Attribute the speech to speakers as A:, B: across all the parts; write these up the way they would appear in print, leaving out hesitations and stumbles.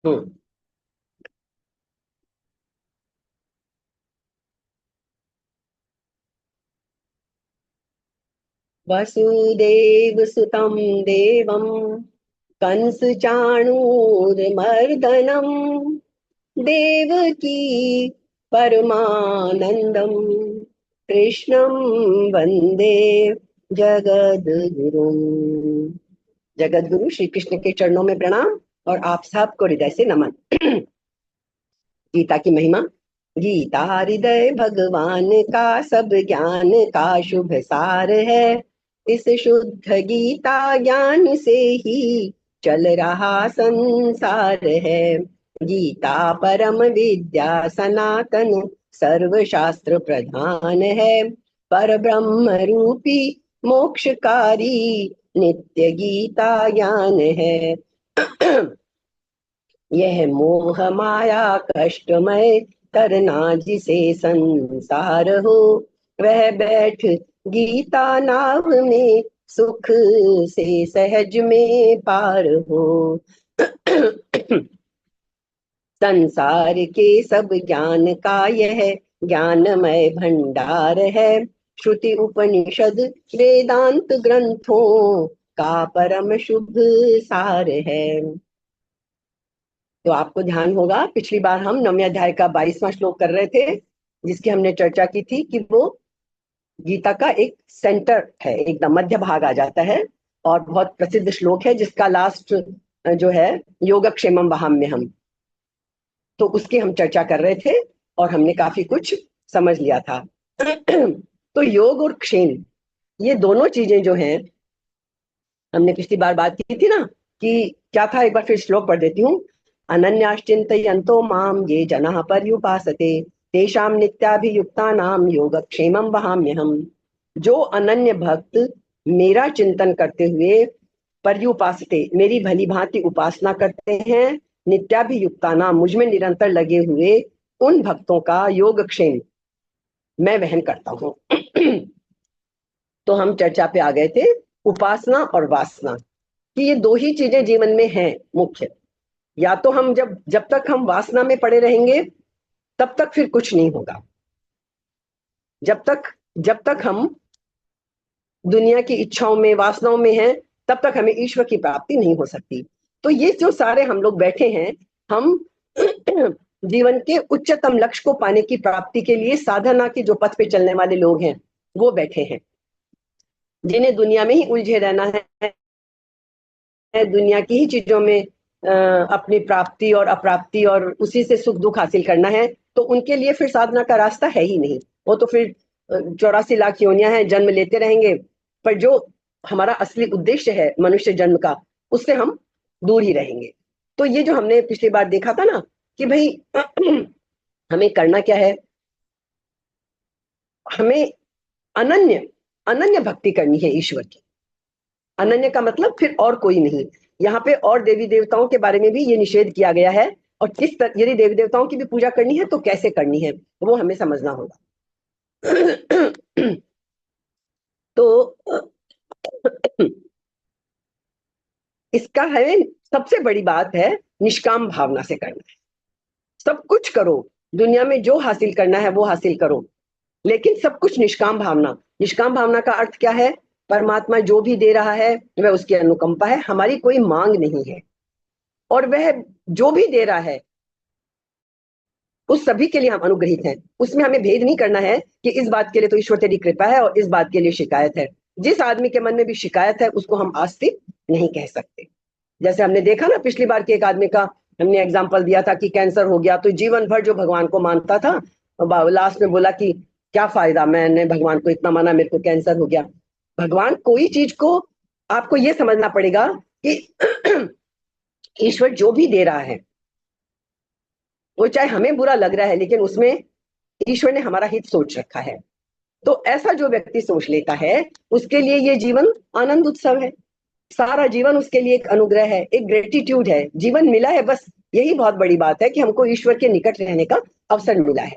A: हम्म। वसुदेव सुतं देवं कंस चाणूरमर्दनम देवकी परमानंदम कृष्णं वंदे जगद्गुरुम। जगद्गुरु श्री कृष्ण के चरणों में प्रणाम और आप सबको हृदय से नमन। गीता की महिमा। गीता हृदय भगवान का सब ज्ञान का शुभ सार है। इस शुद्ध गीता ज्ञान से ही चल रहा संसार है। गीता परम विद्या सनातन सर्व शास्त्र प्रधान है। पर ब्रह्म रूपी मोक्षकारी नित्य गीता ज्ञान है। यह मोह माया कष्टमय करना जिसे संसार हो, वह बैठ गीता नाव में सुख से सहज में पार हो। संसार के सब ज्ञान का यह ज्ञानमय भंडार है। श्रुति उपनिषद वेदांत ग्रंथों का परम शुभ सार है। तो आपको ध्यान होगा, पिछली बार हम 9वें अध्याय का 22वां श्लोक कर रहे थे, जिसकी हमने चर्चा की थी कि वो गीता का एक सेंटर है, एकदम मध्य भाग आ जाता है और बहुत प्रसिद्ध श्लोक है, जिसका लास्ट जो है योगक्षेमम वहाम्यहम्, तो उसकी हम चर्चा कर रहे थे और हमने काफी कुछ समझ लिया था। तो योग और क्षेम, ये दोनों चीजें जो हैं, हमने पिछली बार बात की थी ना कि क्या था, एक बार फिर श्लोक पढ़ देती हूँ। अनन्याश्चिन्तयन्तो माम ये जनाः पर्युपासते तेषां नित्याभियुक्तानां योगक्षेमं वहाम्यहम्। जो अनन्य भक्त मेरा चिंतन करते हुए पर्युपासते, मेरी भली भांति उपासना करते हैं, नित्याभियुक्तानां, मुझ में निरंतर लगे हुए उन भक्तों का योगक्षेम मैं वहन करता हूँ। तो हम चर्चा पे आ गए थे उपासना और वासना कि ये दो ही चीजें जीवन में हैं मुख्य। या तो हम जब तक हम वासना में पड़े रहेंगे तब तक फिर कुछ नहीं होगा। जब तक हम दुनिया की इच्छाओं में वासनाओं में हैं तब तक हमें ईश्वर की प्राप्ति नहीं हो सकती। तो ये जो सारे हम लोग बैठे हैं, हम जीवन के उच्चतम लक्ष्य को पाने की प्राप्ति के लिए साधना के जो पथ पे चलने वाले लोग हैं वो बैठे हैं, जिन्हें दुनिया में ही उलझे रहना है, दुनिया की ही चीजों में अपनी प्राप्ति और अप्राप्ति और उसी से सुख दुख हासिल करना है। तो उनके लिए फिर साधना का रास्ता है ही नहीं। वो तो फिर 84 लाख योनियां हैं, जन्म लेते रहेंगे, पर जो हमारा असली उद्देश्य है मनुष्य जन्म का, उससे हम दूर ही रहेंगे। तो ये जो हमने पिछली बार देखा था ना कि भाई हमें करना क्या है, हमें अनन्य अनन्य भक्ति करनी है ईश्वर की। अनन्य का मतलब फिर और कोई नहीं। यहाँ पे और देवी देवताओं के बारे में भी ये निषेध किया गया है, और किस तरह यदि देवी देवताओं की भी पूजा करनी है तो कैसे करनी है वो हमें समझना होगा। तो इसका है, सबसे बड़ी बात है निष्काम भावना से करना है। सब कुछ करो, दुनिया में जो हासिल करना है वो हासिल करो, लेकिन सब कुछ निष्काम भावना। निष्काम भावना का अर्थ क्या है? परमात्मा जो भी दे रहा है वह उसकी अनुकंपा है, हमारी कोई मांग नहीं है, और वह जो भी दे रहा है उस सभी के लिए हम अनुग्रहित हैं। उसमें हमें भेद नहीं करना है कि इस बात के लिए तो ईश्वर तेरी कृपा है और इस बात के लिए शिकायत है। जिस आदमी के मन में भी शिकायत है उसको हम आस्तिक नहीं कह सकते। जैसे हमने देखा ना पिछली बार के एक आदमी का हमने एग्जाम्पल दिया था कि कैंसर हो गया, तो जीवन भर जो भगवान को मानता था, लास्ट में बोला कि क्या फायदा, मैंने भगवान को इतना माना, मेरे को कैंसर हो गया। भगवान कोई चीज को, आपको यह समझना पड़ेगा कि ईश्वर जो भी दे रहा है वो चाहे हमें बुरा लग रहा है, लेकिन उसमें ईश्वर ने हमारा हित सोच रखा है। तो ऐसा जो व्यक्ति सोच लेता है उसके लिए ये जीवन आनंद उत्सव है। सारा जीवन उसके लिए एक अनुग्रह है, एक ग्रेटिट्यूड है। जीवन मिला है, बस यही बहुत बड़ी बात है कि हमको ईश्वर के निकट रहने का अवसर मिला है।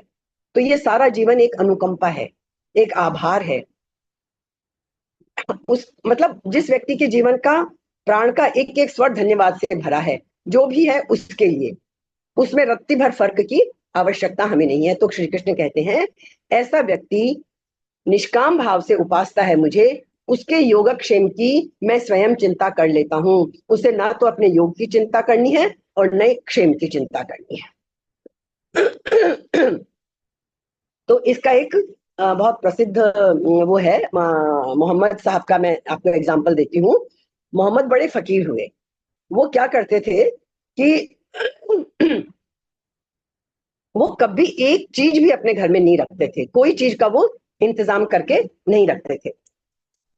A: तो ये सारा जीवन एक अनुकंपा है, एक आभार है। उस मतलब जिस व्यक्ति के जीवन का प्राण का एक एक स्वर धन्यवाद से भरा है, जो भी है उसके लिए, उसमें रत्ती भर फर्क की आवश्यकता हमें नहीं है। तो श्री कृष्ण कहते हैं ऐसा व्यक्ति निष्काम भाव से उपासता है मुझे, उसके योगक्षेम की मैं स्वयं चिंता कर लेता हूँ। उसे ना तो अपने योग की चिंता करनी है और न क्षेम की चिंता करनी है। तो इसका एक बहुत प्रसिद्ध वो है, मोहम्मद साहब का मैं आपको एग्जांपल देती हूँ। मोहम्मद बड़े फकीर हुए। वो क्या करते थे कि वो कभी एक चीज भी अपने घर में नहीं रखते थे, कोई चीज का वो इंतजाम करके नहीं रखते थे।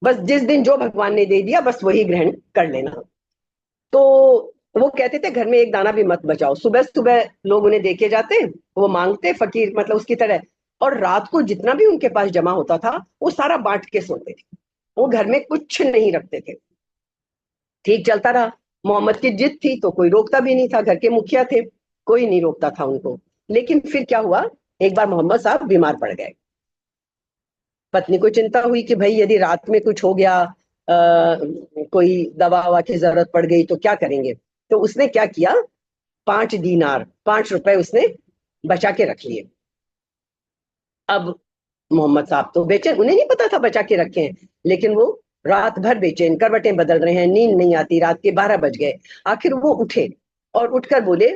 A: बस जिस दिन जो भगवान ने दे दिया बस वही ग्रहण कर लेना। तो वो कहते थे घर में एक दाना भी मत बचाओ। सुबह सुबह लोग उन्हें देखे जाते, वो मांगते फकीर मतलब उसकी तरह, और रात को जितना भी उनके पास जमा होता था वो सारा बांट के सोते थे। वो घर में कुछ नहीं रखते थे। ठीक चलता रहा। मोहम्मद की जिद थी तो कोई रोकता भी नहीं था, घर के मुखिया थे, कोई नहीं रोकता था उनको। लेकिन फिर क्या हुआ, एक बार मोहम्मद साहब बीमार पड़ गए। पत्नी को चिंता हुई कि भाई यदि रात में कुछ हो गया, कोई दवा ववा की जरूरत पड़ गई तो क्या करेंगे। तो उसने क्या किया, 5 दीनार, 5 रुपए उसने बचा के रख लिए। अब मोहम्मद साहब तो बेचैन, उन्हें नहीं पता था बचा के रखे हैं, लेकिन वो रात भर बेचैन, करवटें बदल रहे हैं, नींद नहीं आती, रात के 12 बज गए। आखिर वो उठे और उठकर बोले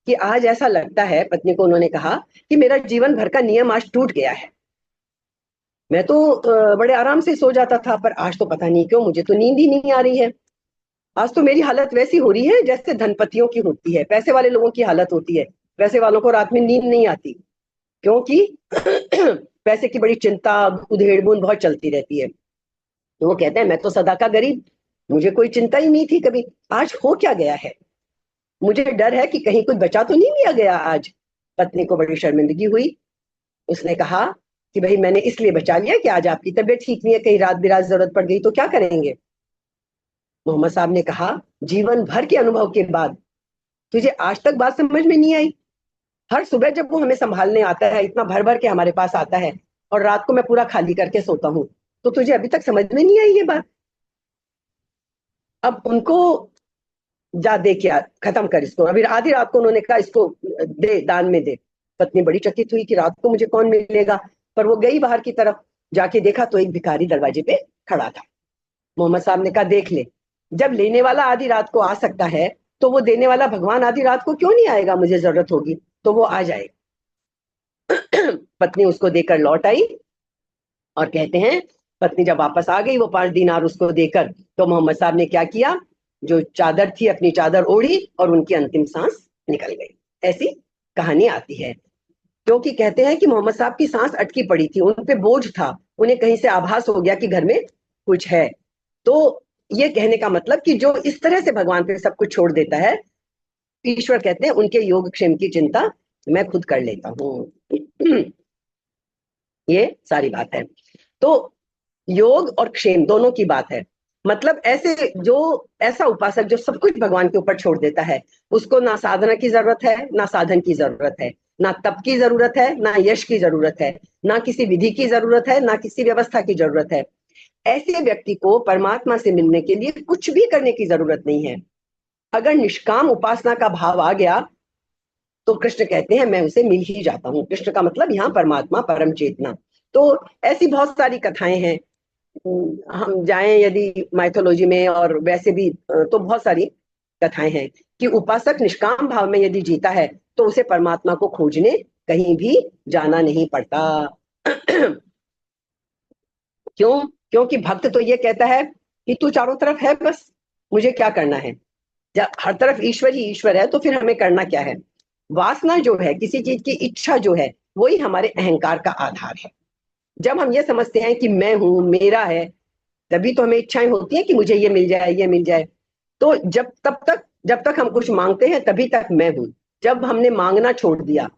A: कि आज ऐसा लगता है, पत्नी को उन्होंने कहा, कि मेरा जीवन भर का नियम आज टूट गया है। मैं तो बड़े आराम से सो जाता था, पर आज तो पता नहीं क्यों मुझे तो नींद ही नहीं आ रही है। आज तो मेरी हालत वैसी हो रही है जैसे धनपतियों की होती है, पैसे वाले लोगों की हालत होती है। पैसे वालों को रात में नींद नहीं आती, क्योंकि पैसे की बड़ी चिंता, उधेड़ बुन बहुत चलती रहती है। तो वो कहते हैं मैं तो सदा का गरीब, मुझे कोई चिंता ही नहीं थी कभी, आज हो क्या गया है। मुझे डर है कि कहीं कुछ बचा तो नहीं लिया गया आज। पत्नी को बड़ी शर्मिंदगी हुई। उसने कहा कि भाई मैंने इसलिए बचा लिया कि आज आपकी तबीयत ठीक नहीं है, कहीं रात बिरात जरूरत पड़ गई तो क्या करेंगे। मोहम्मद साहब ने कहा जीवन भर के अनुभव के बाद तुझे आज तक बात समझ में नहीं आई। हर सुबह जब वो हमें संभालने आता है, इतना भर भर के हमारे पास आता है, और रात को मैं पूरा खाली करके सोता हूँ, तो तुझे अभी तक समझ में नहीं आई ये बात। अब उनको जा दे क्या, खत्म कर इसको। अभी आधी रात को उन्होंने कहा इसको दे, दान में दे। पत्नी बड़ी चकित हुई कि रात को मुझे कौन मिलेगा, पर वो गई बाहर की तरफ, जाके देखा तो एक भिखारी दरवाजे पे खड़ा था। मोहम्मद साहब ने कहा देख ले, जब लेने वाला आधी रात को आ सकता है तो वो देने वाला भगवान आधी रात को क्यों नहीं आएगा, मुझे जरूरत होगी तो वो आ जाएगा। पत्नी उसको देकर लौट आई, और कहते हैं पत्नी जब वापस आ गई वो 5 दीनार उसको देकर, तो मोहम्मद साहब ने क्या किया, जो चादर थी अपनी चादर ओढ़ी और उनकी अंतिम सांस निकल गई। ऐसी कहानी आती है। क्योंकि कहते हैं कि मोहम्मद साहब की सांस अटकी पड़ी थी, उन पे बोझ था, उन्हें कहीं से आभास हो गया कि घर में कुछ है। तो ये कहने का मतलब कि जो इस तरह से भगवान पे सब कुछ छोड़ देता है, ईश्वर कहते हैं उनके योगक्षेम की चिंता मैं खुद कर लेता हूँ। ये सारी बात है। तो योग और क्षेम दोनों की बात है। मतलब ऐसे जो ऐसा उपासक जो सब कुछ भगवान के ऊपर छोड़ देता है, उसको ना साधना की जरूरत है, ना साधन की जरूरत है, ना तप की जरूरत है, ना यश की जरूरत है, ना किसी विधि की जरूरत है, ना किसी व्यवस्था की जरूरत है। ऐसे व्यक्ति को परमात्मा से मिलने के लिए कुछ भी करने की जरूरत नहीं है। अगर निष्काम उपासना का भाव आ गया तो कृष्ण कहते हैं मैं उसे मिल ही जाता हूँ। कृष्ण का मतलब यहाँ परमात्मा, परम चेतना। तो ऐसी बहुत सारी कथाएं हैं। हम जाएं यदि माइथोलॉजी में, और वैसे भी तो बहुत सारी कथाएं हैं कि उपासक निष्काम भाव में यदि जीता है तो उसे परमात्मा को खोजने कहीं भी जाना नहीं पड़ता। क्यों? क्योंकि भक्त तो ये कहता है कि तू चारों तरफ है, बस मुझे क्या करना है। जब हर तरफ ईश्वर ही ईश्वर है तो फिर हमें करना क्या है। वासना जो है, किसी चीज की इच्छा जो है, वही हमारे अहंकार का आधार है। जब हम ये समझते हैं कि मैं हूं, मेरा है, तभी तो हमें इच्छाएं होती हैं कि मुझे ये मिल जाए, ये मिल जाए। तो जब तक हम कुछ मांगते हैं तभी तक मैं हूं। जब हमने मांगना छोड़ दिया,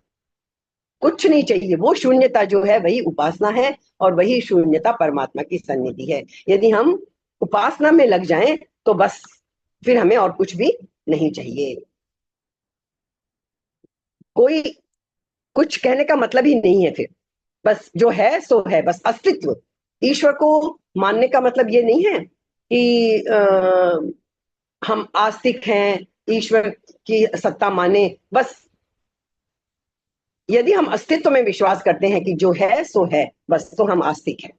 A: कुछ नहीं चाहिए, वो शून्यता जो है वही उपासना है, और वही शून्यता परमात्मा की सन्निधि है। यदि हम उपासना में लग जाएं तो बस फिर हमें और कुछ भी नहीं चाहिए। कोई कुछ कहने का मतलब ही नहीं है फिर। बस जो है सो है, बस अस्तित्व। ईश्वर को मानने का मतलब ये नहीं है कि हम आस्तिक हैं ईश्वर की सत्ता माने, बस यदि हम अस्तित्व में विश्वास करते हैं कि जो है सो है, बस तो हम आस्तिक हैं।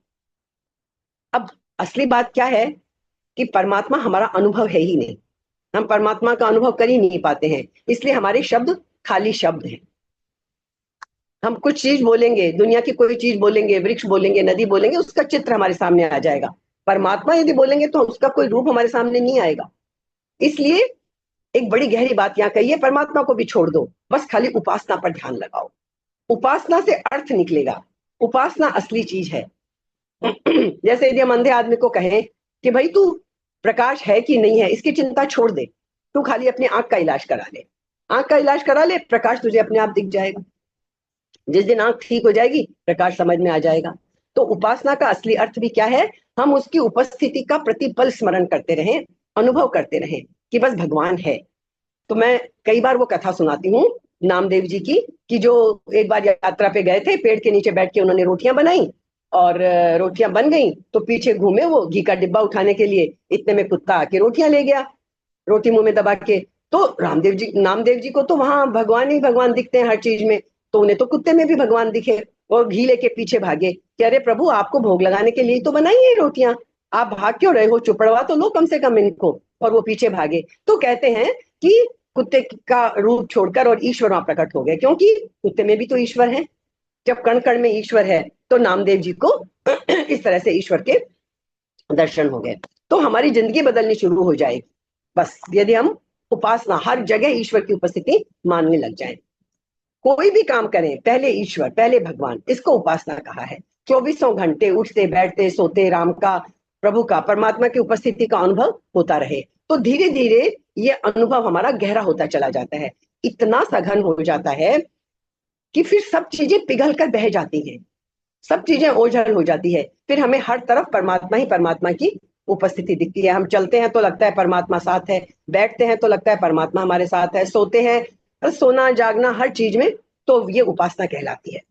A: अब असली बात क्या है कि परमात्मा हमारा अनुभव है ही नहीं, हम परमात्मा का अनुभव कर ही नहीं पाते हैं, इसलिए हमारे शब्द खाली शब्द हैं। हम कुछ चीज बोलेंगे, दुनिया की कोई चीज बोलेंगे, वृक्ष बोलेंगे, नदी बोलेंगे, उसका चित्र हमारे सामने आ जाएगा। परमात्मा यदि बोलेंगे तो उसका कोई रूप हमारे सामने नहीं आएगा। इसलिए एक बड़ी गहरी बात यहाँ कही है, परमात्मा को भी छोड़ दो, बस खाली उपासना पर ध्यान लगाओ। उपासना से अर्थ निकलेगा, उपासना असली चीज है। जैसे यदि हम अंधे आदमी को कहें कि भाई तू प्रकाश है कि नहीं है इसकी चिंता छोड़ दे, तू खाली अपनी आंख का इलाज करा ले, आंख का इलाज करा ले, प्रकाश तुझे अपने आप दिख जाएगा। जिस दिन आंख ठीक हो जाएगी प्रकाश समझ में आ जाएगा। तो उपासना का असली अर्थ भी क्या है, हम उसकी उपस्थिति का प्रतिपल स्मरण करते रहें, अनुभव करते रहें कि बस भगवान है। तो मैं कई बार वो कथा सुनाती हूँ नामदेव जी की, कि जो एक बार यात्रा पे गए थे, पेड़ के नीचे बैठ के उन्होंने रोटियां बनाई और रोटियां बन गई तो पीछे घूमे वो घी का डिब्बा उठाने के लिए, इतने में कुत्ता आके रोटियां ले गया, रोटी मुंह में दबा के। तो नामदेव जी को तो वहां भगवान ही भगवान दिखते हैं हर चीज में, तो उन्हें तो कुत्ते में भी भगवान दिखे और घी लेके पीछे भागे कि अरे प्रभु आपको भोग लगाने के लिए तो बनाई है रोटियां, आप भाग क्यों रहे हो, चुपड़वा तो लो कम से कम इनको। और वो पीछे भागे। तो कहते हैं कि कुत्ते का रूप छोड़कर और ईश्वर वहां प्रकट हो गए, क्योंकि कुत्ते में भी तो ईश्वर है। जब कण कण में ईश्वर है तो नामदेव जी को इस तरह से ईश्वर के दर्शन हो गए। तो हमारी जिंदगी बदलनी शुरू हो जाएगी बस यदि हम उपासना हर जगह ईश्वर की उपस्थिति मानने लग जाएं। कोई भी काम करें पहले ईश्वर, पहले भगवान, इसको उपासना कहा है। 24 घंटे उठते बैठते सोते राम का, प्रभु का, परमात्मा की उपस्थिति का अनुभव होता रहे तो धीरे धीरे ये अनुभव हमारा गहरा होता चला जाता है, इतना सघन हो जाता है कि फिर सब चीजें पिघल कर बह जाती हैं, सब चीजें ओझल हो जाती है। फिर हमें हर तरफ परमात्मा ही परमात्मा की उपस्थिति दिखती है। हम चलते हैं तो लगता है परमात्मा साथ है, बैठते हैं तो लगता है परमात्मा हमारे साथ है, सोते हैं, सोना जागना हर चीज में, तो ये उपासना कहलाती है।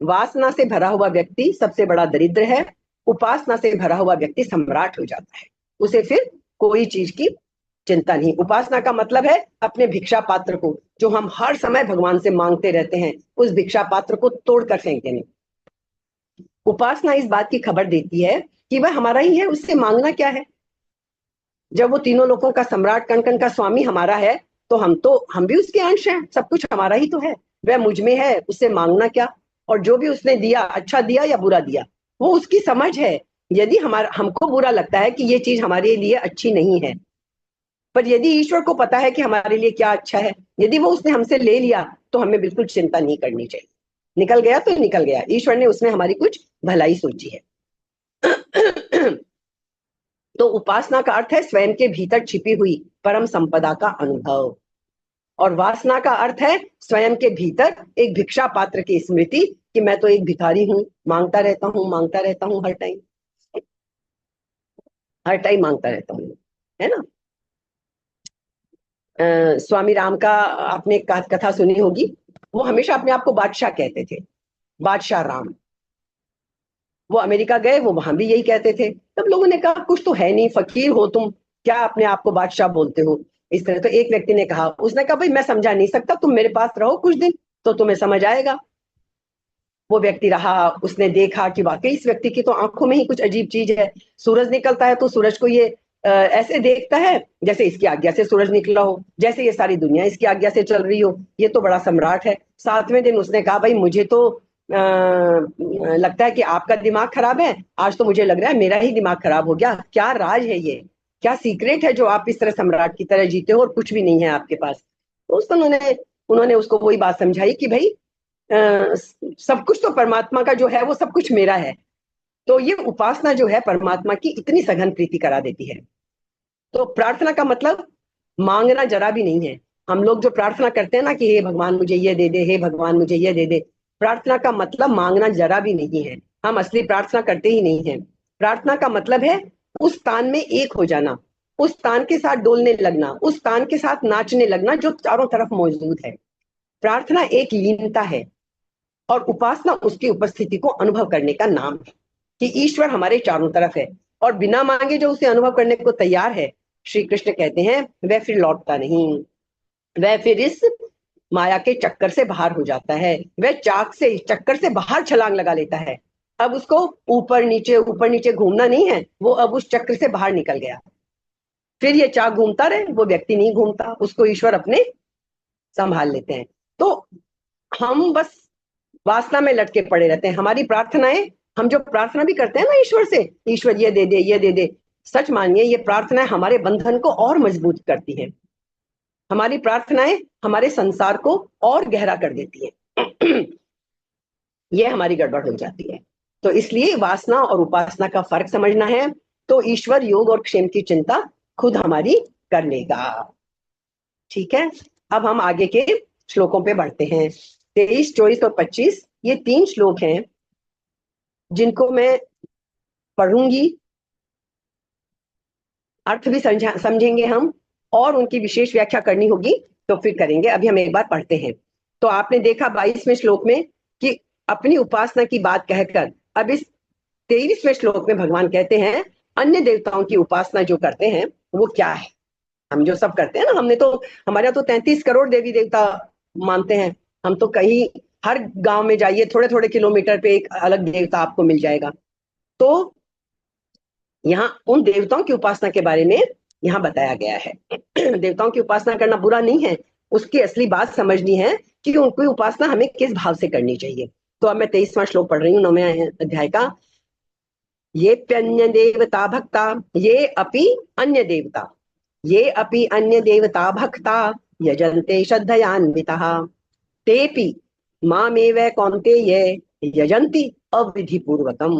A: वासना से भरा हुआ व्यक्ति सबसे बड़ा दरिद्र है, उपासना से भरा हुआ व्यक्ति सम्राट हो जाता है, उसे फिर कोई चीज की चिंता नहीं। उपासना का मतलब है अपने भिक्षा पात्र को, जो हम हर समय भगवान से मांगते रहते हैं, उस भिक्षा पात्र को तोड़कर फेंक देने। उपासना इस बात की खबर देती है कि वह हमारा ही है, उससे मांगना क्या है। जब वो तीनों लोगों का सम्राट कण कण का स्वामी हमारा है तो हम भी उसके अंश हैं, सब कुछ हमारा ही तो है, वह मुझ में है, उससे मांगना क्या। और जो भी उसने दिया, अच्छा दिया या बुरा दिया, वो उसकी समझ है। यदि हमको बुरा लगता है कि ये चीज हमारे लिए अच्छी नहीं है, पर यदि ईश्वर को पता है कि हमारे लिए क्या अच्छा है, यदि वो उसने हमसे ले लिया तो हमें बिल्कुल चिंता नहीं करनी चाहिए। निकल गया तो निकल गया, ईश्वर ने उसमें हमारी कुछ भलाई सोची है। तो उपासना का अर्थ है स्वयं के भीतर छिपी हुई परम संपदा का अनुभव, और वासना का अर्थ है स्वयं के भीतर एक भिक्षा पात्र की स्मृति कि मैं तो एक भिखारी हूं, मांगता रहता हूं, मांगता रहता हूं, हर टाइम, हर टाइम मांगता रहता हूं, है ना। स्वामी राम का आपने कथा सुनी होगी, वो हमेशा अपने आप को बादशाह कहते थे, बादशाह राम। वो अमेरिका गए, वो वहां भी यही कहते थे। तब लोगों ने कहा कुछ तो है नहीं, फकीर हो तुम, क्या अपने आप को बादशाह बोलते हो इस तरह। तो एक व्यक्ति ने कहा, उसने कहा भाई मैं समझा नहीं सकता, तुम मेरे पास रहो कुछ दिन तो तुम्हें समझ आएगा। वो व्यक्ति रहा, उसने देखा कि वाकई इस व्यक्ति की तो आंखों में ही कुछ अजीब चीज है। सूरज निकलता है तो सूरज को ये ऐसे देखता है जैसे इसकी आज्ञा से सूरज निकला हो, जैसे ये सारी दुनिया इसकी आज्ञा से चल रही हो, ये तो बड़ा सम्राट है। 7वें दिन उसने कहा भाई मुझे तो लगता है कि आपका दिमाग खराब है, आज तो मुझे लग रहा है मेरा ही दिमाग खराब हो गया, क्या राज है ये, क्या सीक्रेट है जो आप इस तरह सम्राट की तरह जीते हो और कुछ भी नहीं है आपके पास। तो उन्होंने उसको वही बात समझाई कि भाई सब कुछ तो परमात्मा का जो है वो सब कुछ मेरा है। तो ये उपासना जो है परमात्मा की इतनी सघन प्रीति करा देती है। तो प्रार्थना का मतलब मांगना जरा भी नहीं है। हम लोग जो प्रार्थना करते हैं ना कि हे भगवान मुझे ये दे दे, हे भगवान मुझे ये दे दे, प्रार्थना का मतलब मांगना जरा भी नहीं है। हम असली प्रार्थना करते ही नहीं है। प्रार्थना का मतलब है उस तान में एक हो जाना, उस तान के साथ डोलने लगना, उस तान के साथ नाचने लगना जो चारों तरफ मौजूद है। प्रार्थना एक लीनता है और उपासना उसकी उपस्थिति को अनुभव करने का नाम है कि ईश्वर हमारे चारों तरफ है और बिना मांगे जो उसे अनुभव करने को तैयार है, श्री कृष्ण कहते हैं वह फिर लौटता नहीं, वह फिर इस माया के चक्कर से बाहर हो जाता है, वह चाक से चक्कर से बाहर छलांग लगा लेता है। अब उसको ऊपर नीचे घूमना नहीं है, वो अब उस चक्र से बाहर निकल गया। फिर ये चाक घूमता रहे, वो व्यक्ति नहीं घूमता, उसको ईश्वर अपने संभाल लेते हैं। तो हम बस वासना में लटके पड़े रहते हैं। हमारी प्रार्थनाएं, हम जो प्रार्थना भी करते हैं ना ईश्वर से, ईश्वर ये दे दे ये दे दे, सच मानिए ये प्रार्थनाएं हमारे बंधन को और मजबूत करती हैं। हमारी प्रार्थनाएं हमारे संसार को और गहरा कर देती है। ये हमारी गड़बड़ हो जाती है। तो इसलिए वासना और उपासना का फर्क समझना है, तो ईश्वर योग और क्षेम की चिंता खुद हमारी कर लेगा। ठीक है, अब हम आगे के श्लोकों पे बढ़ते हैं। 23, 24 और 25 ये 3 श्लोक हैं जिनको मैं पढ़ूंगी, अर्थ भी समझेंगे हम, और उनकी विशेष व्याख्या करनी होगी तो फिर करेंगे। अभी हम एक बार पढ़ते हैं। तो आपने देखा 22वें श्लोक में कि अपनी उपासना की बात कहकर, अब इस 23वें श्लोक में भगवान कहते हैं अन्य देवताओं की उपासना जो करते हैं वो क्या है। हम जो सब करते हैं ना, हमने तो, हमारे यहाँ तो 33 करोड़ देवी देवता मानते हैं। हम तो कहीं हर गांव में जाइए, थोड़े थोड़े किलोमीटर पे एक अलग देवता आपको मिल जाएगा। तो यहाँ उन देवताओं की उपासना के बारे में यहाँ बताया गया है। देवताओं की उपासना करना बुरा नहीं है, उसकी असली बात समझनी है कि उनकी उपासना हमें किस भाव से करनी चाहिए। तो अब मैं 23वां श्लोक पढ़ रही हूँ 9वें अध्याय का। ये प्यन्य देवता भक्ता, ये अपि अन्य देवता, ये अपि अन्य देवता भक्ता यजन्ते श्रद्धयान्वितः तेपि मामेव कौन्तेय यजन्ति अविधि पूर्वकम।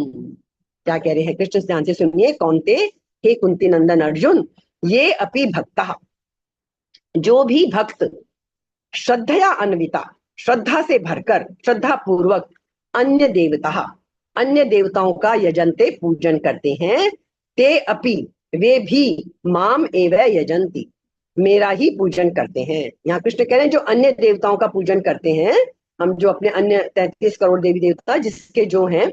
A: क्या कह रहे हैं कृष्ण, ध्यान से सुनिए। कौन्ते, हे कुंती नंदन अर्जुन, ये अपि भक्ता, जो भी भक्त, श्रद्धया अन्विता, श्रद्धा से भरकर, श्रद्धा पूर्वक, अन्य देवता, अन्य देवताओं का यजन्ते पूजन करते हैं, ते अपि, वे भी, माम एव यजन्ति, मेरा ही पूजन करते हैं। यहाँ कृष्ण कह रहे हैं जो अन्य देवताओं का पूजन करते हैं, हम जो अपने अन्य 33 करोड़ देवी देवता जिसके जो हैं,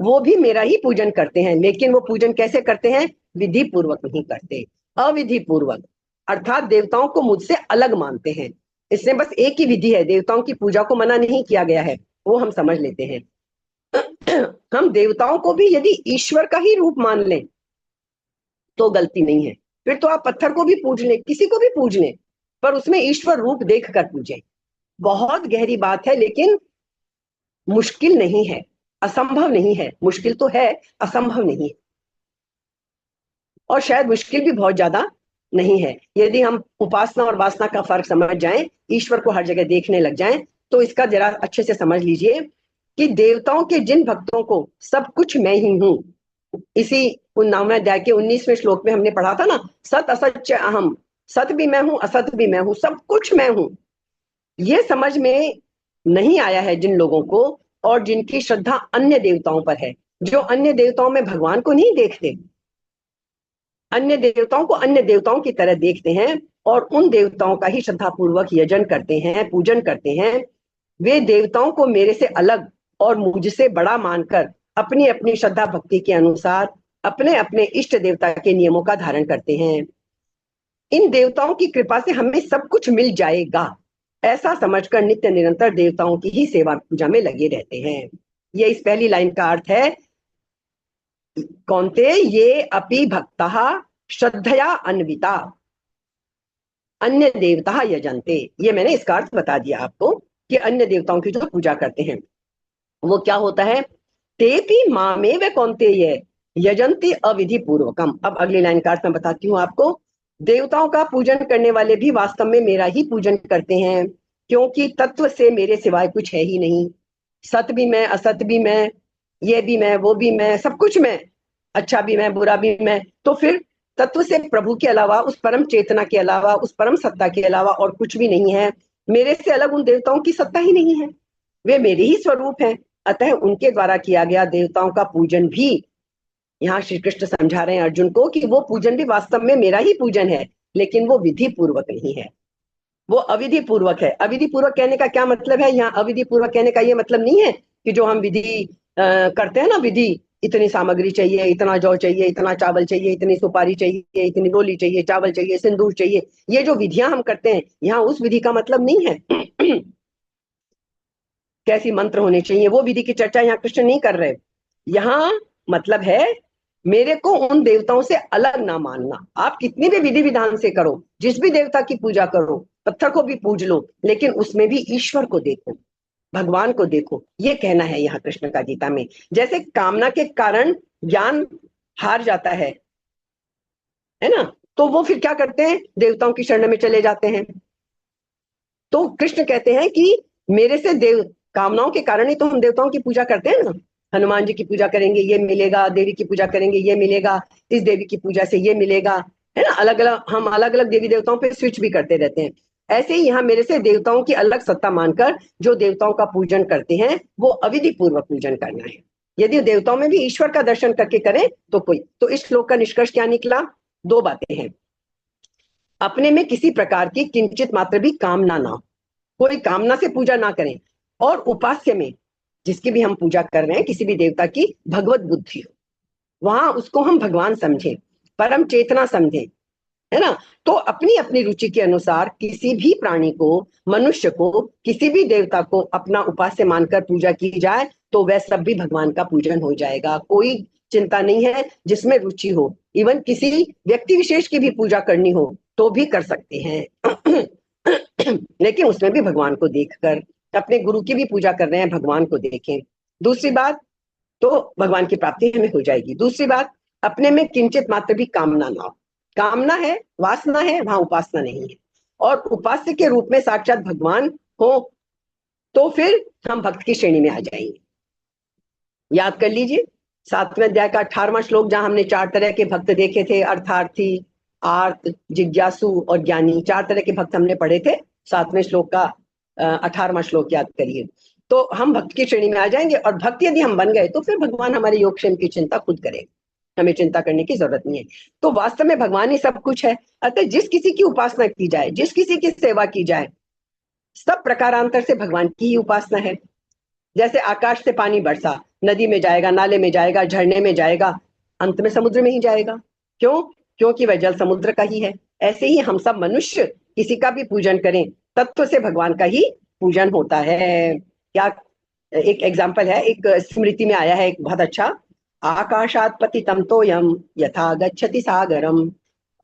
A: वो भी मेरा ही पूजन करते हैं। लेकिन वो पूजन कैसे करते हैं? विधि पूर्वक नहीं करते, अविधि पूर्वक, अर्थात देवताओं को मुझसे अलग मानते हैं। इसमें बस एक ही विधि है, देवताओं की पूजा को मना नहीं किया गया है, वो हम समझ लेते हैं। हम देवताओं को भी यदि ईश्वर का ही रूप मान लें तो गलती नहीं है। फिर तो आप पत्थर को भी पूज लें, किसी को भी पूज लें, पर उसमें ईश्वर रूप देख कर पूजें। बहुत गहरी बात है, लेकिन मुश्किल नहीं है, असंभव नहीं है। मुश्किल तो है, असंभव नहीं है, और शायद मुश्किल भी बहुत ज्यादा नहीं है। यदि हम उपासना और वासना का फर्क समझ जाएं, ईश्वर को हर जगह देखने लग जाएं, तो इसका जरा अच्छे से समझ लीजिए कि देवताओं के जिन भक्तों को सब कुछ मैं ही हूं, इसी 9वें अध्याय के 19वें श्लोक में हमने पढ़ा था ना, सत असच अहम, सत भी मैं हूं, असत भी मैं हूं, सब कुछ मैं हूं। ये समझ में नहीं आया है जिन लोगों को, और जिनकी श्रद्धा अन्य देवताओं पर है, जो अन्य देवताओं में भगवान को नहीं देखते, अन्य देवताओं को अन्य देवताओं की तरह देखते हैं और उन देवताओं का ही श्रद्धा पूर्वक यजन करते हैं, पूजन करते हैं, वे देवताओं को मेरे से अलग और मुझसे बड़ा मानकर अपनी अपनी श्रद्धा भक्ति के अनुसार अपने अपने इष्ट देवता के नियमों का धारण करते हैं। इन देवताओं की कृपा से हमें सब कुछ मिल जाएगा, ऐसा समझकर नित्य निरंतर देवताओं की ही सेवा पूजा में लगे रहते हैं। ये इस पहली लाइन का अर्थ है। कौन्ते ये अपि भक्तः श्रद्धया अन्विता अन्य देवता यजन्ते। ये मैंने इसका अर्थ बता दिया आपको कि अन्य देवताओं की जो पूजा करते हैं वो क्या होता है। तेपि मामेव कौन्तेय यजन्ति अविधि पूर्वकम। अब अगली लाइन का अर्थ मैं बताती हूँ आपको। देवताओं का पूजन करने वाले भी वास्तव में मेरा ही पूजन करते हैं, क्योंकि तत्व से मेरे सिवाय कुछ है ही नहीं। सत भी मैं, असत भी मैं, ये भी मैं, वो भी मैं, सब कुछ मैं, अच्छा भी मैं, बुरा भी मैं। तो फिर तत्व से प्रभु के अलावा, उस परम चेतना के अलावा, उस परम सत्ता के अलावा और कुछ भी नहीं है। मेरे से अलग उन देवताओं की सत्ता ही नहीं है, वे मेरे ही स्वरूप हैं। अतः उनके द्वारा किया गया देवताओं का पूजन भी, यहाँ श्री कृष्ण समझा रहे हैं अर्जुन को कि वो पूजन भी वास्तव में मेरा ही पूजन है, लेकिन वो विधि पूर्वक नहीं है, वो अविधि पूर्वक है। अविधि पूर्वक कहने का क्या मतलब है? यहाँ अविधि पूर्वक कहने का ये मतलब नहीं है कि जो हम विधि करते हैं ना, विधि इतनी सामग्री चाहिए, इतना जौ चाहिए, इतना चावल चाहिए, इतनी सुपारी चाहिए, इतनी रोली चाहिए, चावल चाहिए, सिंदूर चाहिए। ये जो विधियां हम करते हैं, यहाँ उस विधि का मतलब नहीं है। कैसी मंत्र होने चाहिए वो विधि की चर्चा यहाँ कृष्ण नहीं कर रहे। यहाँ मतलब है मेरे को उन देवताओं से अलग ना मानना। आप कितनी भी विधि विधान से करो, जिस भी देवता की पूजा करो, पत्थर को भी पूज लो, लेकिन उसमें भी ईश्वर को देखो, भगवान को देखो, ये कहना है यहाँ कृष्ण का गीता में। जैसे कामना के कारण ज्ञान हार जाता है ना, तो वो फिर क्या करते हैं, देवताओं की शरण में चले जाते हैं। तो कृष्ण कहते हैं कि मेरे से देव कामनाओं के कारण ही तो हम देवताओं की पूजा करते हैं ना। हनुमान जी की पूजा करेंगे ये मिलेगा, देवी की पूजा करेंगे ये मिलेगा, इस देवी की पूजा से ये मिलेगा, है ना। अलग अलग हम अलग अलग देवी देवताओं पे स्विच भी करते रहते हैं। ऐसे ही यहाँ मेरे से देवताओं की अलग सत्ता मानकर जो देवताओं का पूजन करते हैं वो अविधि पूर्वक पूजन करना है। यदि देवताओं में भी ईश्वर का दर्शन करके करें तो कोई, तो इस श्लोक का निष्कर्ष क्या निकला, दो बातें हैं। अपने में किसी प्रकार की किंचित मात्र भी कामना ना हो, कोई कामना से पूजा ना करें, और उपास्य में जिसकी भी हम पूजा कर रहे हैं किसी भी देवता की भगवत बुद्धि हो, वहां उसको हम भगवान समझें, परम चेतना समझें, है ना। तो अपनी अपनी रुचि के अनुसार किसी भी प्राणी को, मनुष्य को, किसी भी देवता को अपना उपास्य मानकर पूजा की जाए तो वह सब भी भगवान का पूजन हो जाएगा। कोई चिंता नहीं है, जिसमें रुचि हो, इवन किसी व्यक्ति विशेष की भी पूजा करनी हो तो भी कर सकते हैं। लेकिन उसमें भी भगवान को देखकर, अपने गुरु की भी पूजा कर रहे हैं भगवान को देखें। दूसरी बात, तो भगवान की प्राप्ति हमें हो जाएगी। दूसरी बात, अपने में किंचित मात्र भी कामना ना हो। कामना है, वासना है, वहां उपासना नहीं है। और उपास्य के रूप में साक्षात भगवान हो तो फिर हम भक्त की श्रेणी में आ जाएंगे। याद कर लीजिए 7वें अध्याय का 18वां श्लोक, जहां हमने 4 तरह के भक्त देखे थे, अर्थार्थी, आर्त, जिज्ञासु और ज्ञानी। 4 तरह के भक्त हमने पढ़े थे। 7वें श्लोक का 18वां श्लोक याद करिए। तो हम भक्त की श्रेणी में आ जाएंगे, और भक्त यदि हम बन गए तो फिर भगवान हमारे योगक्षेम की चिंता खुद करेंगे, हमें चिंता करने की जरूरत नहीं है। तो वास्तव में भगवान ही सब कुछ है। अतः जिस किसी की उपासना की जाए, जिस किसी की सेवा की जाए, सब प्रकारांतर से भगवान की ही उपासना है। जैसे आकाश से पानी बरसा, नदी में जाएगा, नाले में जाएगा, झरने में जाएगा, अंत में समुद्र में ही जाएगा। क्यों? क्योंकि वह जल समुद्र का ही है। ऐसे ही हम सब मनुष्य किसी का भी पूजन करें, तत्व से भगवान का ही पूजन होता है। क्या एक एग्जाम्पल है, एक स्मृति में आया है एक बहुत अच्छा, आकाशात पतितं तोयम यथा गच्छति सागरम।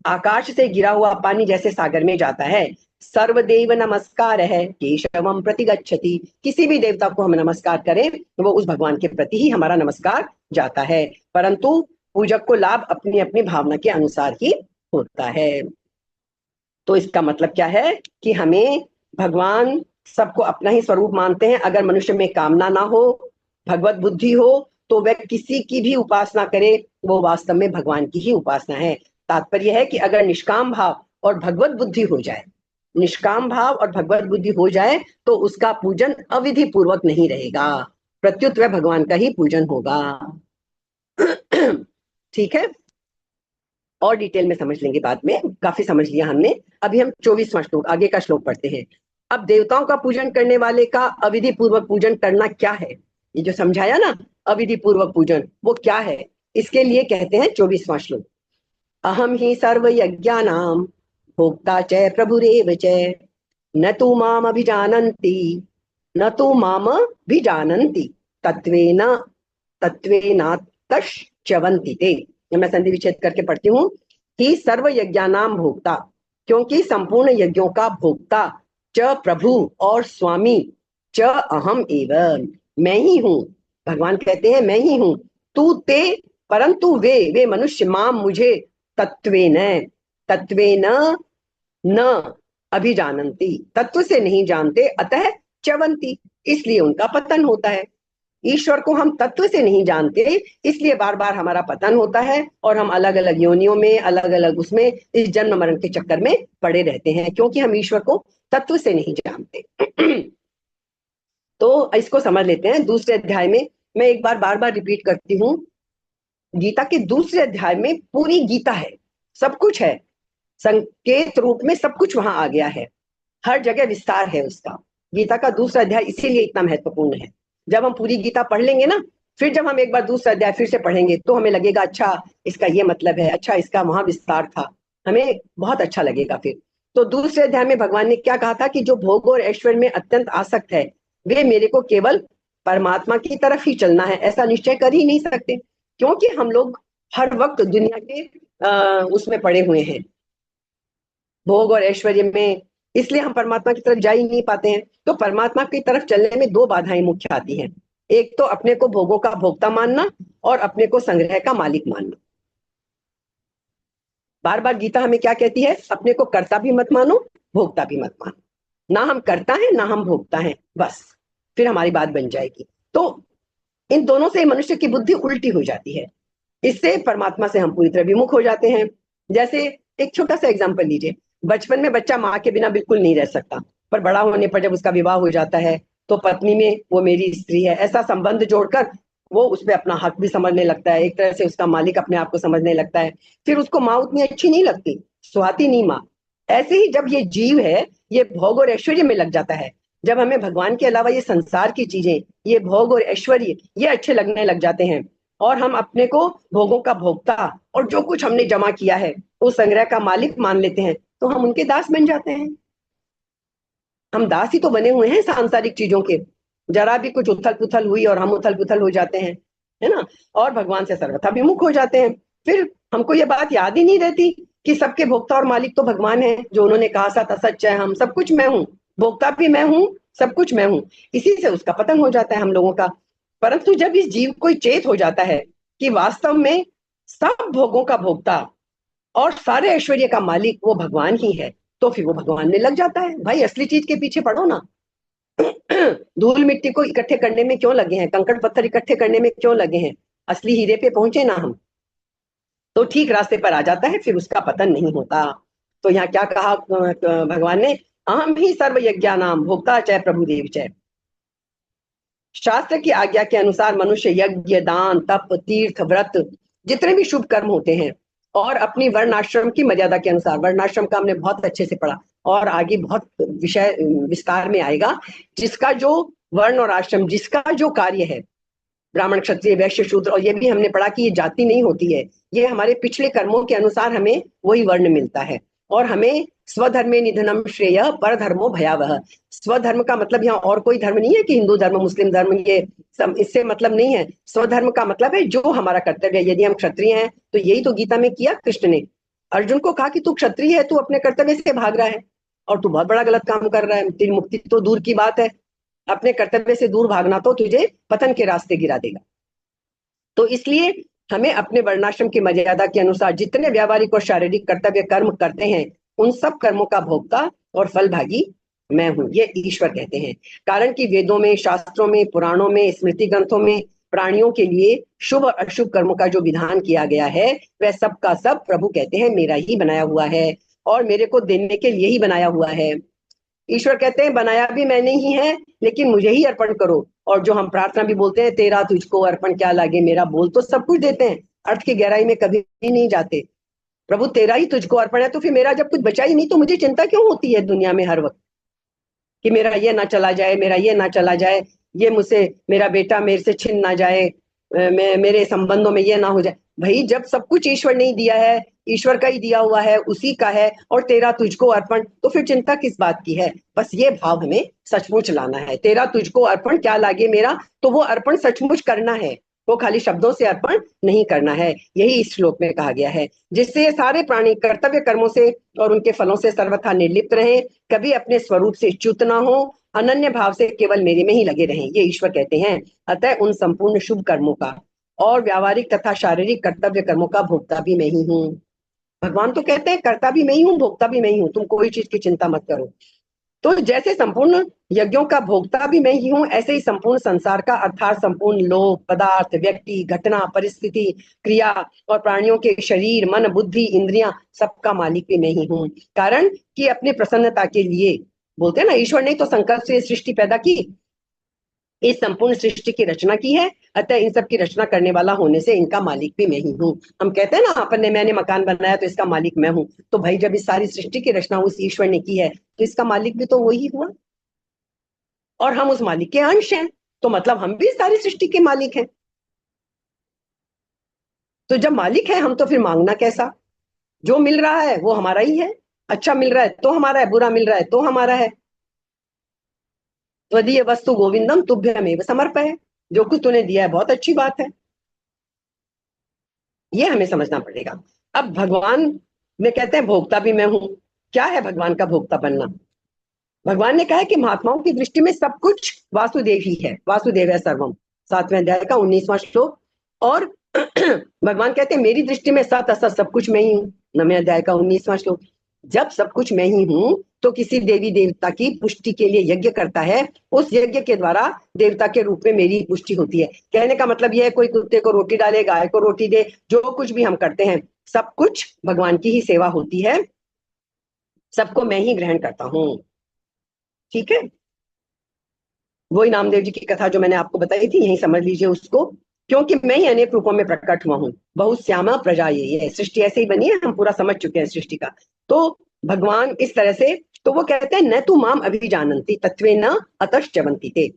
A: आकाश से गिरा हुआ पानी जैसे सागर में जाता है। सर्वदेव नमस्कार है केशवम प्रति गच्छति। किसी भी देवता को हम नमस्कार करें तो वो उस भगवान के प्रति ही हमारा नमस्कार जाता है, परंतु पूजक को लाभ अपनी अपनी भावना के अनुसार ही होता है। तो इसका मतलब क्या है कि हमें, भगवान सबको अपना ही स्वरूप मानते हैं। अगर मनुष्य में कामना ना हो, भगवत बुद्धि हो, तो वह किसी की भी उपासना करे, वो वास्तव में भगवान की ही उपासना है। तात्पर्य है कि अगर निष्काम भाव और भगवत बुद्धि हो जाए, निष्काम भाव और भगवत बुद्धि हो जाए तो उसका पूजन अविधि पूर्वक नहीं रहेगा, प्रत्युत वह भगवान का ही पूजन होगा। ठीक है, और डिटेल में समझ लेंगे बाद में, काफी समझ लिया हमने। अभी हम 24वां श्लोक, आगे का श्लोक पढ़ते हैं। अब देवताओं का पूजन करने वाले का अविधि पूर्वक पूजन करना क्या है, ये जो समझाया ना अविधि पूर्वक पूजन, वो क्या है, इसके लिए कहते हैं 24वां श्लोक, अहम ही सर्व यज्ञानाम भोक्ता च प्रभुरेव च न तु माम अभिजानन्ति न तु माम अभिजानन्ति तत्वेन तत्वेनातश्च्यवन्ति ते। मैं संधि विच्छेद करके पढ़ती हूँ कि सर्व यज्ञानाम भोक्ता, क्योंकि संपूर्ण यज्ञों का भोक्ता, च प्रभु और स्वामी, च अहम एवं मैं ही हूं। भगवान कहते हैं मैं ही हूं। तू ते परंतु वे मनुष्य माम मुझे तत्वेन तत्वेन न अभिजानन्ति तत्व से नहीं जानते, अतः च्यवन्ति इसलिए उनका पतन होता है। ईश्वर को हम तत्व से नहीं जानते, इसलिए बार बार हमारा पतन होता है और हम अलग अलग योनियों में, अलग अलग उसमें इस जन्म मरण के चक्कर में पड़े रहते हैं, क्योंकि हम ईश्वर को तत्व से नहीं जानते। तो इसको समझ लेते हैं। दूसरे अध्याय में, मैं एक बार बार बार रिपीट करती हूँ, गीता के दूसरे अध्याय में पूरी गीता है, सब कुछ है, संकेत रूप में सब कुछ वहां आ गया है, हर जगह विस्तार है उसका। गीता का दूसरा अध्याय इसीलिए इतना महत्वपूर्ण है। जब हम पूरी गीता पढ़ लेंगे ना फिर जब हम एक बार दूसरा अध्याय फिर से पढ़ेंगे तो हमें लगेगा अच्छा इसका ये मतलब है, अच्छा इसका वहां विस्तार था, हमें बहुत अच्छा लगेगा फिर। तो दूसरे अध्याय में भगवान ने क्या कहा था कि जो भोग और ऐश्वर्य में अत्यंत आसक्त है वे मेरे को केवल परमात्मा की तरफ ही चलना है ऐसा निश्चय कर ही नहीं सकते, क्योंकि हम लोग हर वक्त दुनिया के उसमें पड़े हुए हैं, भोग और ऐश्वर्य में, इसलिए हम परमात्मा की तरफ जा ही नहीं पाते हैं। तो परमात्मा की तरफ चलने में दो बाधाएं मुख्य आती हैं, एक तो अपने को भोगों का भोक्ता मानना और अपने को संग्रह का मालिक मानना। बार बार गीता हमें क्या कहती है, अपने को कर्ता भी मत मानो, भोक्ता भी मत मानो, ना हम करता है ना हम भोगता है, बस फिर हमारी बात बन जाएगी। तो इन दोनों से मनुष्य की बुद्धि उल्टी हो जाती है, इससे परमात्मा से हम पूरी तरह विमुख हो जाते हैं। जैसे एक छोटा सा एग्जांपल लीजिए, बचपन में बच्चा माँ के बिना बिल्कुल नहीं रह सकता, पर बड़ा होने पर जब उसका विवाह हो जाता है तो पत्नी में वो मेरी स्त्री है ऐसा संबंध जोड़कर वो उसमें अपना हक भी समझने लगता है, एक तरह से उसका मालिक अपने आप को समझने लगता है। फिर उसको माँ उतनी अच्छी नहीं लगती, सुहाती नहीं माँ। ऐसे ही जब ये जीव है ये भोग और ऐश्वर्य में लग जाता है, जब हमें भगवान के अलावा ये संसार की चीजें, ये भोग और ऐश्वर्य ये अच्छे लगने लग जाते हैं और हम अपने को भोगों का भोक्ता और जो कुछ हमने जमा किया है वो संग्रह का मालिक मान लेते हैं, तो हम उनके दास बन जाते हैं। हम दास ही तो बने हुए हैं सांसारिक चीजों के, जरा भी कुछ उथल पुथल हुई और हम उथल पुथल हो जाते हैं, है ना, और भगवान से सर्वथा विमुख हो जाते हैं। फिर हमको ये बात याद ही नहीं रहती कि सबके भोक्ता और मालिक तो भगवान है, जो उन्होंने कहा था सच है, हम सब कुछ मैं हूँ, भोक्ता भी मैं हूँ, सब कुछ मैं हूँ। इसी से उसका पतन हो जाता है हम लोगों का। परंतु जब इस जीव को चेत हो जाता है कि वास्तव में सब भोगों का भोक्ता और सारे ऐश्वर्य का मालिक वो भगवान ही है, तो फिर वो भगवान में लग जाता है। भाई असली चीज के पीछे पड़ो ना। धूल मिट्टी को इकट्ठे करने में क्यों लगे हैं, कंकड़ पत्थर इकट्ठे करने में क्यों लगे हैं, असली हीरे पे पहुंचे ना हम, तो ठीक रास्ते पर आ जाता है, फिर उसका पतन नहीं होता। तो यहाँ क्या कहा भगवान ने, अहम ही सर्व यज्ञानाम भोक्ता चय प्रभु देव चय। शास्त्र की आज्ञा के अनुसार मनुष्य यज्ञ दान तप तीर्थ व्रत जितने भी शुभ कर्म होते हैं और अपनी वर्णाश्रम की मर्यादा के अनुसार, वर्णाश्रम का हमने बहुत अच्छे से पढ़ा और आगे बहुत विषय विस्तार में आएगा, जिसका जो वर्ण और आश्रम जिसका जो कार्य है, ब्राह्मण क्षत्रिय वैश्य शूद्र, और ये भी हमने पढ़ा कि ये जाति नहीं होती है, ये हमारे पिछले कर्मों के अनुसार हमें वही वर्ण मिलता है। और हमें स्वधर्मे निधनम श्रेय पर धर्मो भयावह, स्वधर्म का मतलब यहाँ और कोई धर्म नहीं है कि हिंदू धर्म मुस्लिम धर्म, ये इससे मतलब नहीं है। स्वधर्म का मतलब है जो हमारा कर्तव्य है, यदि हम क्षत्रिय हैं तो यही तो गीता में किया कृष्ण ने, अर्जुन को कहा कि तू क्षत्रिय है, तू अपने कर्तव्य से भाग रहा है और तू बहुत बड़ा गलत काम कर रहा है, तेरी मुक्ति तो दूर की बात है, अपने कर्तव्य से दूर भागना तो तुझे पतन के रास्ते गिरा देगा। तो इसलिए हमें अपने वर्णाश्रम की मर्यादा के अनुसार जितने व्यावहारिक और शारीरिक कर्तव्य कर्म करते हैं उन सब कर्मों का भोक्ता और फल भागी मैं हूं, ये ईश्वर कहते हैं। कारण कि वेदों में, शास्त्रों में, पुराणों में, स्मृति ग्रंथों में प्राणियों के लिए शुभ और अशुभ कर्मों का जो विधान किया गया है वह सब का सब प्रभु कहते हैं मेरा ही बनाया हुआ है और मेरे को देने के लिए ही बनाया हुआ है। ईश्वर कहते हैं बनाया भी मैंने ही है लेकिन मुझे ही अर्पण करो। और जो हम प्रार्थना भी बोलते हैं, तेरा तुझको अर्पण क्या लागे मेरा, बोल तो सब कुछ देते हैं, अर्थ की गहराई में कभी नहीं जाते। प्रभु तेरा ही तुझको अर्पण है, तो फिर मेरा जब कुछ बचा ही नहीं तो मुझे चिंता क्यों होती है दुनिया में हर वक्त कि मेरा ये ना चला जाए, मेरा ये ना चला जाए, ये मुझसे, मेरा बेटा मेरे से छिन ना जाए, मेरे संबंधों में ये ना हो जाए। भाई जब सब कुछ ईश्वर ने दिया है, ईश्वर का ही दिया हुआ है, उसी का है, और तेरा तुझको अर्पण, तो फिर चिंता किस बात की है। बस ये भाव हमें सचमुच लाना है, तेरा तुझको अर्पण क्या लागे मेरा, तो वो अर्पण सचमुच करना है, वो खाली शब्दों से अर्पण नहीं करना है। यही इस श्लोक में कहा गया है, जिससे ये सारे प्राणी कर्तव्य कर्मों से और उनके फलों से सर्वथा निर्लिप्त रहे, कभी अपने स्वरूप से च्युत ना हो, अनन्य भाव से केवल मेरे में ही लगे रहें, ये ईश्वर कहते हैं। अतः उन संपूर्ण शुभ कर्मों का और व्यावहारिक तथा शारीरिक कर्तव्य कर्मों का भोक्ता भी मैं ही हूँ। भगवान तो कहते हैं करता भी मैं ही हूँ, भोक्ता भी मैं ही हूँ, तुम कोई चीज की चिंता मत करो। तो जैसे संपूर्ण यज्ञों का भोक्ता भी मैं ही हूँ, ऐसे ही संपूर्ण संसार का अर्थात संपूर्ण लोक पदार्थ व्यक्ति घटना परिस्थिति क्रिया और प्राणियों के शरीर मन बुद्धि इंद्रियां सबका मालिक भी मैं ही हूँ। कारण कि अपने प्रसन्नता के लिए, बोलते हैं ना, ईश्वर ने तो संकल्प से सृष्टि पैदा की, इस संपूर्ण सृष्टि की रचना की है, अतः इन सब की रचना करने वाला होने से इनका मालिक भी मैं ही हूँ। हम कहते हैं ना अपन ने, मैंने मकान बनाया तो इसका मालिक मैं हूँ, तो भाई जब इस सारी सृष्टि की रचना उस ईश्वर ने की है तो इसका मालिक भी तो वही हुआ और हम उस मालिक के अंश हैं, तो मतलब हम भी सारी सृष्टि के मालिक हैं। तो जब मालिक है हम, तो फिर मांगना कैसा? जो मिल रहा है वो हमारा ही है। अच्छा मिल रहा है तो हमारा है, बुरा मिल रहा है तो हमारा है। त्वदीय वस्तु गोविंदम तुभ्यमेव समर्पय। जो कुछ तूने दिया है बहुत अच्छी बात है। ये हमें समझना पड़ेगा। अब भगवान में कहते हैं भोक्ता भी मैं हूं। क्या है भगवान का भोक्ता बनना? भगवान ने कहा है कि महात्माओं की दृष्टि में सब कुछ वासुदेव ही है, वासुदेव है सर्वम। 7वें अध्याय का 19वां श्लोक। और भगवान कहते हैं मेरी दृष्टि में सत असत सब कुछ मैं ही हूँ। 9वें अध्याय का 19वां श्लोक। जब सब कुछ मैं ही हूं, तो किसी देवी देवता की पुष्टि के लिए यज्ञ करता है, उस यज्ञ के द्वारा देवता के रूप में मेरी पुष्टि होती है। कहने का मतलब यह है, कोई कुत्ते को रोटी डाले, गाय को रोटी दे, जो कुछ भी हम करते हैं सब कुछ भगवान की ही सेवा होती है। सबको मैं ही ग्रहण करता हूँ। ठीक है। वही नामदेव जी की कथा जो मैंने आपको बताई थी, यही समझ लीजिए उसको। क्योंकि मैं ही अनेक रूपों में प्रकट हुआ हूँ, बहुत श्यामा प्रजा ये सृष्टि ऐसे ही बनी है, हम पूरा समझ चुके हैं सृष्टि का। तो भगवान इस तरह से, तो वो कहते हैं न तू माम अभिजानन्ति तत्वे न अतश्चवन्ति ते।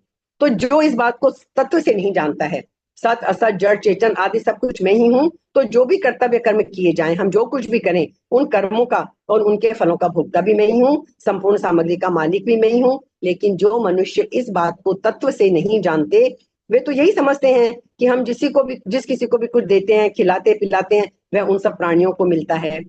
A: तो जो इस बात को तत्व से नहीं जानता है, सत असत जड़ चेतन आदि सब कुछ मैं ही हूँ, तो जो भी कर्तव्य कर्म किए जाएं, हम जो कुछ भी करें, उन कर्मों का और उनके फलों का भोक्ता भी मैं ही हूँ, संपूर्ण सामग्री का मालिक भी मैं ही हूँ। लेकिन जो मनुष्य इस बात को तत्व से नहीं जानते, वे तो यही समझते हैं कि हम जिस किसी को भी कुछ देते हैं, खिलाते पिलाते हैं, वह उन सब प्राणियों को मिलता है।